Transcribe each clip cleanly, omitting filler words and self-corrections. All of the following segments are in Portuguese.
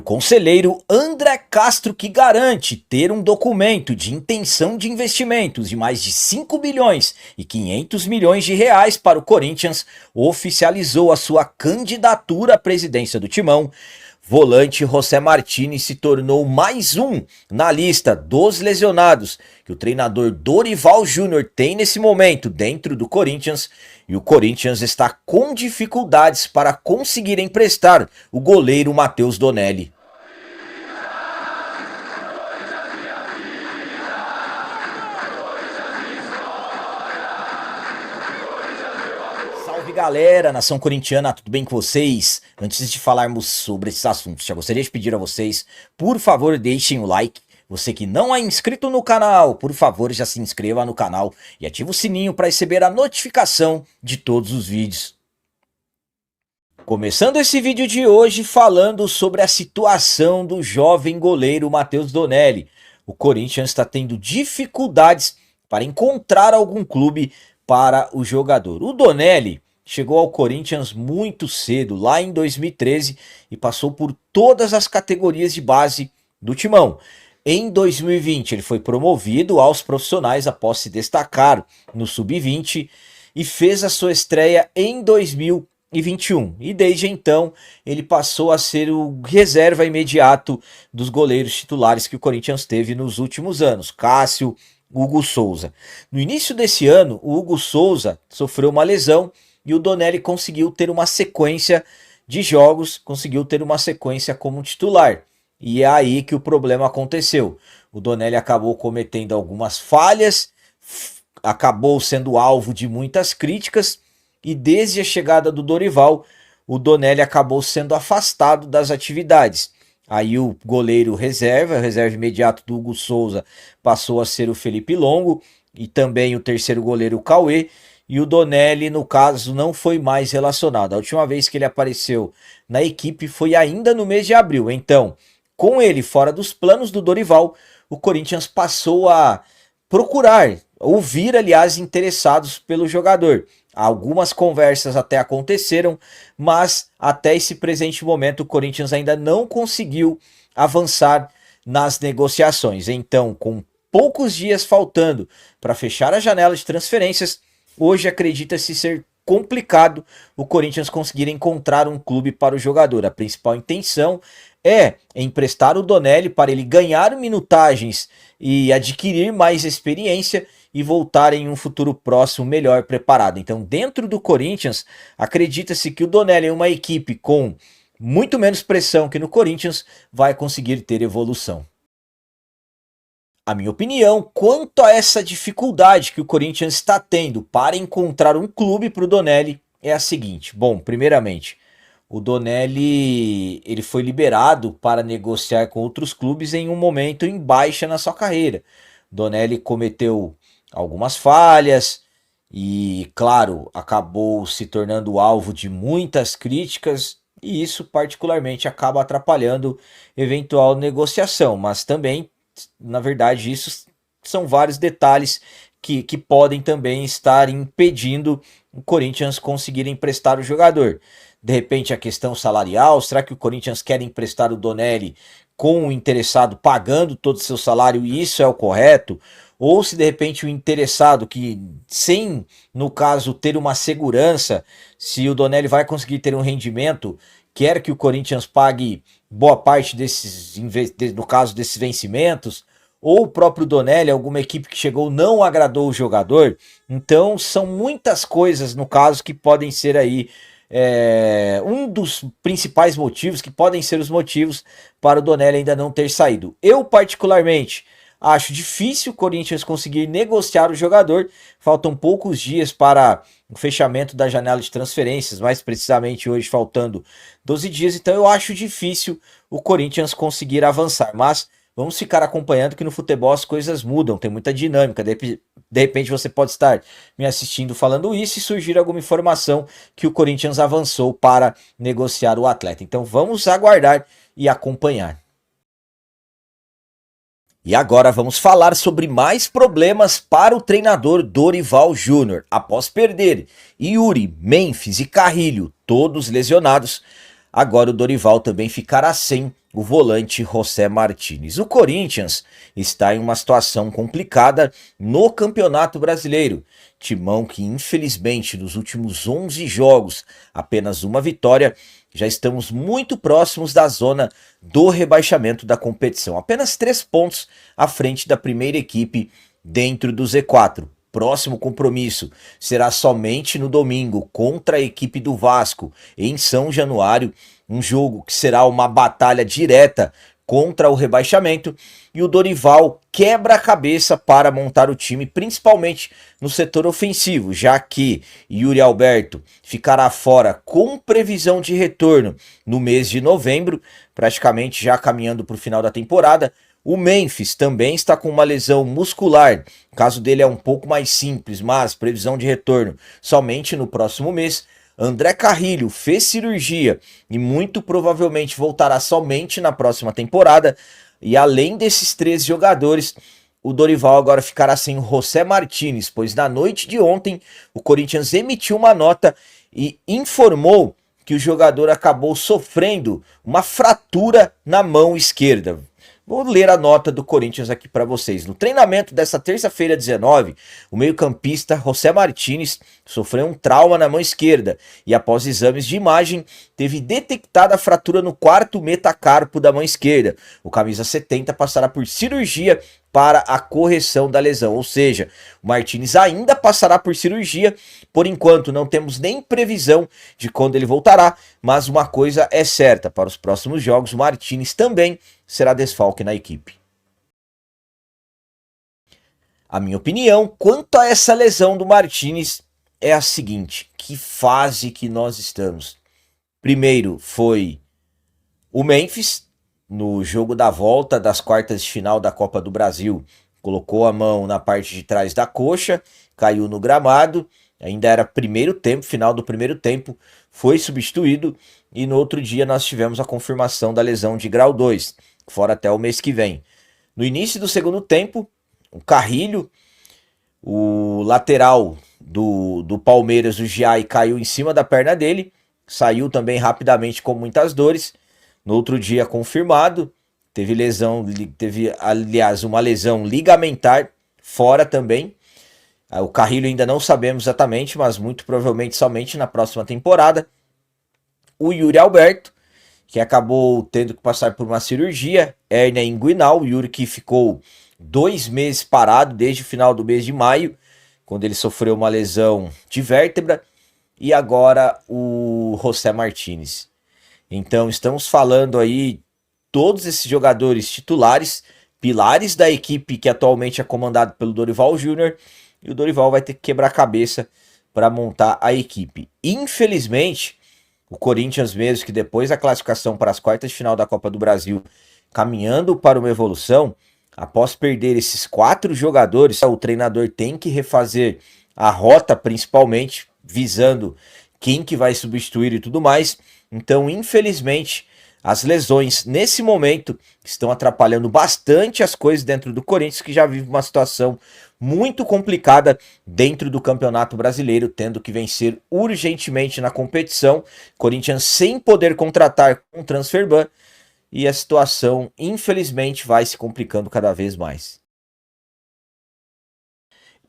conselheiro André Castro, que garante ter um documento de intenção de investimentos de mais de 5 bilhões e 500 milhões de reais para o Corinthians, oficializou a sua candidatura à presidência do Timão. Volante José Martínez se tornou mais um na lista dos lesionados que o treinador Dorival Júnior tem nesse momento dentro do Corinthians, e o Corinthians está com dificuldades para conseguir emprestar o goleiro Matheus Donelli. Salve galera, nação corintiana, tudo bem com vocês? Antes de falarmos sobre esses assuntos, já gostaria de pedir a vocês, por favor, deixem o like. Você que não é inscrito no canal, por favor, já se inscreva no canal e ative o sininho para receber a notificação de todos os vídeos. Começando esse vídeo de hoje falando sobre a situação do jovem goleiro Matheus Donelli. O Corinthians está tendo dificuldades para encontrar algum clube para o jogador. O Donelli chegou ao Corinthians muito cedo, lá em 2013, e passou por todas as categorias de base do Timão. Em 2020 ele foi promovido aos profissionais após se destacar no Sub-20 e fez a sua estreia em 2021. E desde então ele passou a ser o reserva imediato dos goleiros titulares que o Corinthians teve nos últimos anos, Cássio, Hugo Souza. No início desse ano, o Hugo Souza sofreu uma lesão e o Donelli conseguiu ter uma sequência de jogos, conseguiu ter uma sequência como titular. E é aí que o problema aconteceu. O Donelli acabou cometendo algumas falhas, acabou sendo alvo de muitas críticas e desde a chegada do Dorival, o Donelli acabou sendo afastado das atividades. Aí o goleiro reserva imediato do Hugo Souza passou a ser o Felipe Longo e também o terceiro goleiro o Cauê. E o Donelli, no caso, não foi mais relacionado. A última vez que ele apareceu na equipe foi ainda no mês de abril. Então, com ele fora dos planos do Dorival, o Corinthians passou a procurar, ouvir, aliás, interessados pelo jogador. Algumas conversas até aconteceram, mas até esse presente momento o Corinthians ainda não conseguiu avançar nas negociações. Então, com poucos dias faltando para fechar a janela de transferências, hoje acredita-se ser complicado o Corinthians conseguir encontrar um clube para o jogador. A principal intenção é emprestar o Donelli para ele ganhar minutagens e adquirir mais experiência e voltar em um futuro próximo melhor preparado. Então, dentro do Corinthians, acredita-se que o Donelli, em uma equipe com muito menos pressão que no Corinthians, vai conseguir ter evolução. A minha opinião quanto a essa dificuldade que o Corinthians está tendo para encontrar um clube para o Donelli é a seguinte. Bom, primeiramente, o Donelli ele foi liberado para negociar com outros clubes em um momento em baixa na sua carreira. Donelli cometeu algumas falhas e, claro, acabou se tornando alvo de muitas críticas e isso particularmente acaba atrapalhando eventual negociação, mas também, na verdade, isso são vários detalhes que podem também estar impedindo o Corinthians conseguir emprestar o jogador. De repente a questão salarial, será que o Corinthians quer emprestar o Donelli com o interessado pagando todo o seu salário e isso é o correto? Ou se de repente o interessado que sem, no caso, ter uma segurança, se o Donelli vai conseguir ter um rendimento, quer que o Corinthians pague boa parte desses, no caso desses vencimentos, ou o próprio Donelli, alguma equipe que chegou não agradou o jogador. Então são muitas coisas no caso que podem ser aí um dos principais motivos, que podem ser os motivos para o Donelli ainda não ter saído. Eu particularmente acho difícil o Corinthians conseguir negociar o jogador, faltam poucos dias para o fechamento da janela de transferências, mais precisamente hoje faltando 12 dias, então eu acho difícil o Corinthians conseguir avançar, mas vamos ficar acompanhando que no futebol as coisas mudam, tem muita dinâmica, de repente você pode estar me assistindo falando isso e surgir alguma informação que o Corinthians avançou para negociar o atleta, então vamos aguardar e acompanhar. E agora vamos falar sobre mais problemas para o treinador Dorival Júnior. Após perder Yuri, Memphis e Carrilho, todos lesionados, agora o Dorival também ficará sem o volante José Martínez. O Corinthians está em uma situação complicada no Campeonato Brasileiro. Timão que, infelizmente, nos últimos 11 jogos, apenas uma vitória, já estamos muito próximos da zona do rebaixamento da competição. Apenas 3 pontos à frente da primeira equipe dentro do Z4. Próximo compromisso será somente no domingo contra a equipe do Vasco em São Januário, um jogo que será uma batalha direta contra o rebaixamento, e o Dorival quebra a cabeça para montar o time, principalmente no setor ofensivo, já que Yuri Alberto ficará fora com previsão de retorno no mês de novembro, praticamente já caminhando para o final da temporada. O Memphis também está com uma lesão muscular, o caso dele é um pouco mais simples, mas previsão de retorno somente no próximo mês. André Carrilho fez cirurgia e muito provavelmente voltará somente na próxima temporada. E além desses 13 jogadores, o Dorival agora ficará sem o José Martínez, pois na noite de ontem o Corinthians emitiu uma nota e informou que o jogador acabou sofrendo uma fratura na mão esquerda. Vou ler a nota do Corinthians aqui para vocês. No treinamento desta terça-feira 19, o meio-campista José Martínez sofreu um trauma na mão esquerda e, após exames de imagem, teve detectada a fratura no quarto metacarpo da mão esquerda. O camisa 70 passará por cirurgia para a correção da lesão, ou seja, o Martínez ainda passará por cirurgia. Por enquanto não temos nem previsão de quando ele voltará, mas uma coisa é certa, para os próximos jogos o Martínez também será desfalque na equipe. A minha opinião quanto a essa lesão do Martínez é a seguinte: que fase que nós estamos. Primeiro foi o Memphis, no jogo da volta das quartas de final da Copa do Brasil, colocou a mão na parte de trás da coxa, caiu no gramado, ainda era primeiro tempo, final do primeiro tempo, foi substituído, e no outro dia nós tivemos a confirmação da lesão de grau 2, fora até o mês que vem. No início do segundo tempo, o Carrilho, o lateral do Palmeiras, o Giai, caiu em cima da perna dele, saiu também rapidamente com muitas dores. No outro dia confirmado, teve aliás uma lesão ligamentar fora também. O Carrilho ainda não sabemos exatamente, mas muito provavelmente somente na próxima temporada. O Yuri Alberto, que acabou tendo que passar por uma cirurgia, hérnia inguinal. O Yuri que ficou 2 meses parado desde o final do mês de maio, quando ele sofreu uma lesão de vértebra. E agora o José Martínez. Então estamos falando aí todos esses jogadores titulares, pilares da equipe que atualmente é comandado pelo Dorival Júnior, e o Dorival vai ter que quebrar a cabeça para montar a equipe. Infelizmente, o Corinthians mesmo, que depois da classificação para as quartas de final da Copa do Brasil, caminhando para uma evolução, após perder esses 4 jogadores, o treinador tem que refazer a rota, principalmente visando quem que vai substituir e tudo mais. Então, infelizmente, as lesões nesse momento estão atrapalhando bastante as coisas dentro do Corinthians, que já vive uma situação muito complicada dentro do Campeonato Brasileiro, tendo que vencer urgentemente na competição. Corinthians sem poder contratar com transfer ban, e a situação, infelizmente, vai se complicando cada vez mais.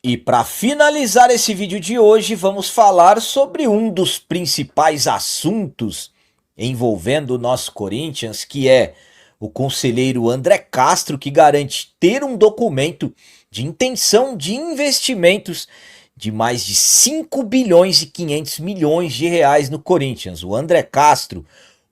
E para finalizar esse vídeo de hoje, vamos falar sobre um dos principais assuntos envolvendo o nosso Corinthians, que é o conselheiro André Castro, que garante ter um documento de intenção de investimentos de mais de 5 bilhões e 500 milhões de reais no Corinthians. O André Castro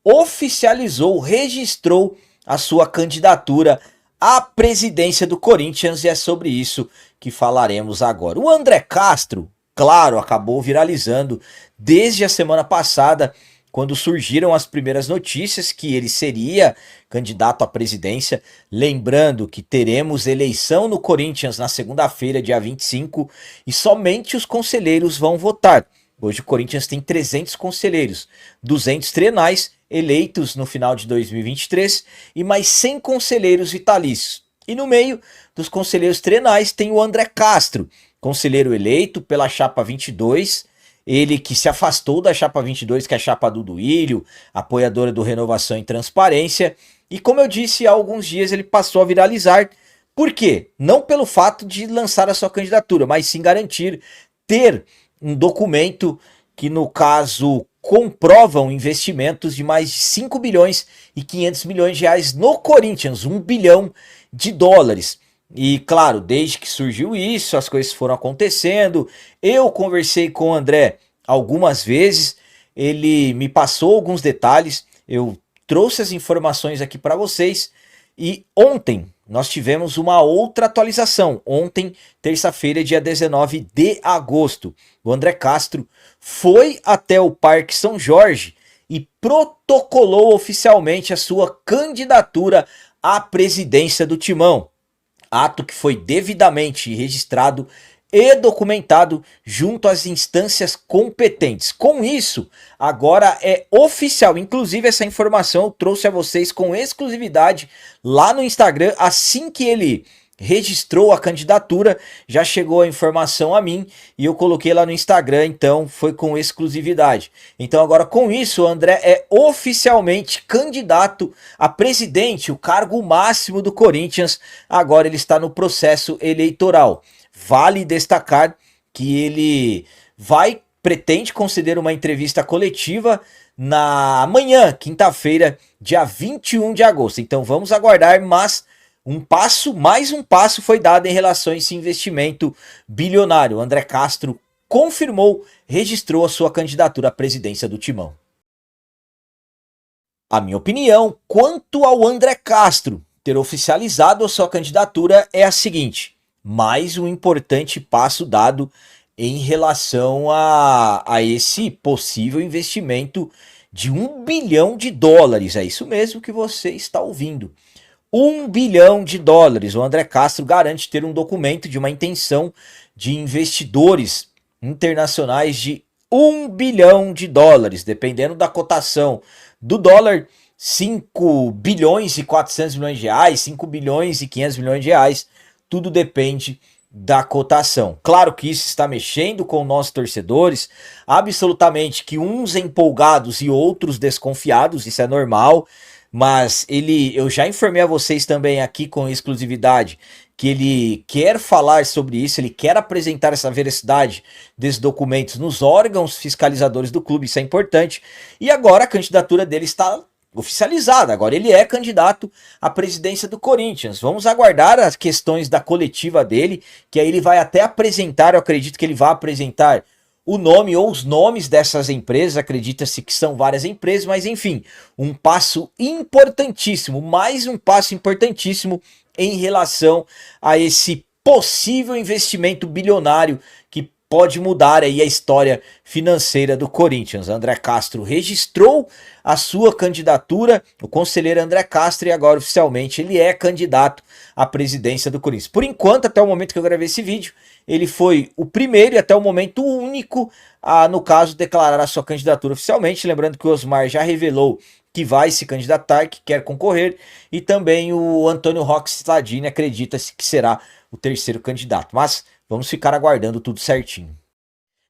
oficializou, registrou a sua candidatura à presidência do Corinthians, e é sobre isso que falaremos agora. O André Castro, claro, acabou viralizando desde a semana passada, quando surgiram as primeiras notícias que ele seria candidato à presidência. Lembrando que teremos eleição no Corinthians na segunda-feira, dia 25, e somente os conselheiros vão votar. Hoje o Corinthians tem 300 conselheiros, 200 trienais eleitos no final de 2023 e mais 100 conselheiros vitalícios. E no meio dos conselheiros trienais tem o André Castro, conselheiro eleito pela chapa 22, ele que se afastou da chapa 22, que é a chapa do Duílio, apoiadora do Renovação e Transparência, E como eu disse, há alguns dias ele passou a viralizar. Por quê? Não pelo fato de lançar a sua candidatura, mas sim garantir ter um documento que, no caso, comprovam investimentos de mais de 5 bilhões e 500 milhões de reais no Corinthians, 1 bilhão de dólares. E claro, desde que surgiu isso, as coisas foram acontecendo. Eu conversei com o André algumas vezes, ele me passou alguns detalhes, eu trouxe as informações aqui para vocês e ontem nós tivemos uma outra atualização. Ontem, terça-feira, dia 19 de agosto, o André Castro foi até o Parque São Jorge e protocolou oficialmente a sua candidatura à presidência do Timão. Ato que foi devidamente registrado e documentado junto às instâncias competentes. Com isso, agora é oficial. Inclusive, essa informação eu trouxe a vocês com exclusividade lá no Instagram. Assim que ele registrou a candidatura, já chegou a informação a mim e eu coloquei lá no Instagram, então foi com exclusividade. Então agora com isso o André é oficialmente candidato a presidente, o cargo máximo do Corinthians. Agora ele está no processo eleitoral. Vale destacar que ele pretende conceder uma entrevista coletiva na manhã, quinta-feira, dia 21 de agosto. Então vamos aguardar, mas mais um passo foi dado em relação a esse investimento bilionário. O André Castro confirmou, registrou a sua candidatura à presidência do Timão. A minha opinião quanto ao André Castro ter oficializado a sua candidatura é a seguinte: mais um importante passo dado em relação a esse possível investimento de 1 bilhão de dólares. É isso mesmo que você está ouvindo. 1 bilhão de dólares. O André Castro garante ter um documento de uma intenção de investidores internacionais de 1 bilhão de dólares. Dependendo da cotação do dólar, 5 bilhões e 400 milhões de reais, 5 bilhões e 500 milhões de reais. Tudo depende da cotação. Claro que isso está mexendo com nossos torcedores, absolutamente, que uns empolgados e outros desconfiados, isso é normal. Mas eu já informei a vocês também aqui com exclusividade que ele quer falar sobre isso, ele quer apresentar essa veracidade desses documentos nos órgãos fiscalizadores do clube, isso é importante. E agora a candidatura dele está oficializada, agora ele é candidato à presidência do Corinthians. Vamos aguardar as questões da coletiva dele, que aí ele vai até apresentar, eu acredito que ele vai apresentar o nome ou os nomes dessas empresas, acredita-se que são várias empresas, mas enfim, um passo importantíssimo, mais um passo importantíssimo em relação a esse possível investimento bilionário que pode mudar aí a história financeira do Corinthians. André Castro registrou a sua candidatura, o conselheiro André Castro, e agora oficialmente ele é candidato à presidência do Corinthians. Por enquanto, até o momento que eu gravei esse vídeo, ele foi o primeiro e até o momento o único a, no caso, declarar a sua candidatura oficialmente. Lembrando que o Osmar já revelou que vai se candidatar, que quer concorrer, e também o Antônio Roque Cittadini acredita-se que será o terceiro candidato. Mas vamos ficar aguardando tudo certinho.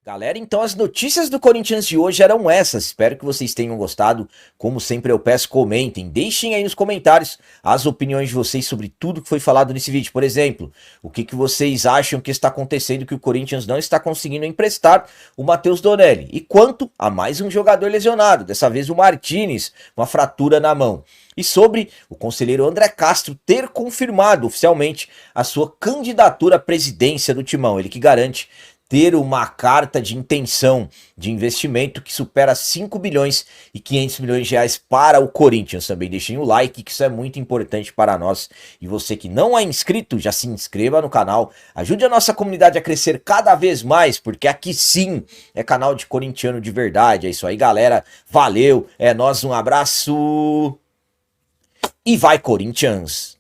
Galera, então as notícias do Corinthians de hoje eram essas. Espero que vocês tenham gostado. Como sempre eu peço, comentem. Deixem aí nos comentários as opiniões de vocês sobre tudo que foi falado nesse vídeo. Por exemplo, o que vocês acham que está acontecendo que o Corinthians não está conseguindo emprestar o Matheus Donelli. E quanto a mais um jogador lesionado, dessa vez o Martínez, uma fratura na mão. E sobre o conselheiro André Castro ter confirmado oficialmente a sua candidatura à presidência do Timão. Ele que garante ter uma carta de intenção de investimento que supera 5 bilhões e 500 milhões de reais para o Corinthians. Também deixem o like, que isso é muito importante para nós. E você que não é inscrito, já se inscreva no canal. Ajude a nossa comunidade a crescer cada vez mais, porque aqui sim é canal de corintiano de verdade. É isso aí, galera. Valeu, é nóis, um abraço e vai Corinthians!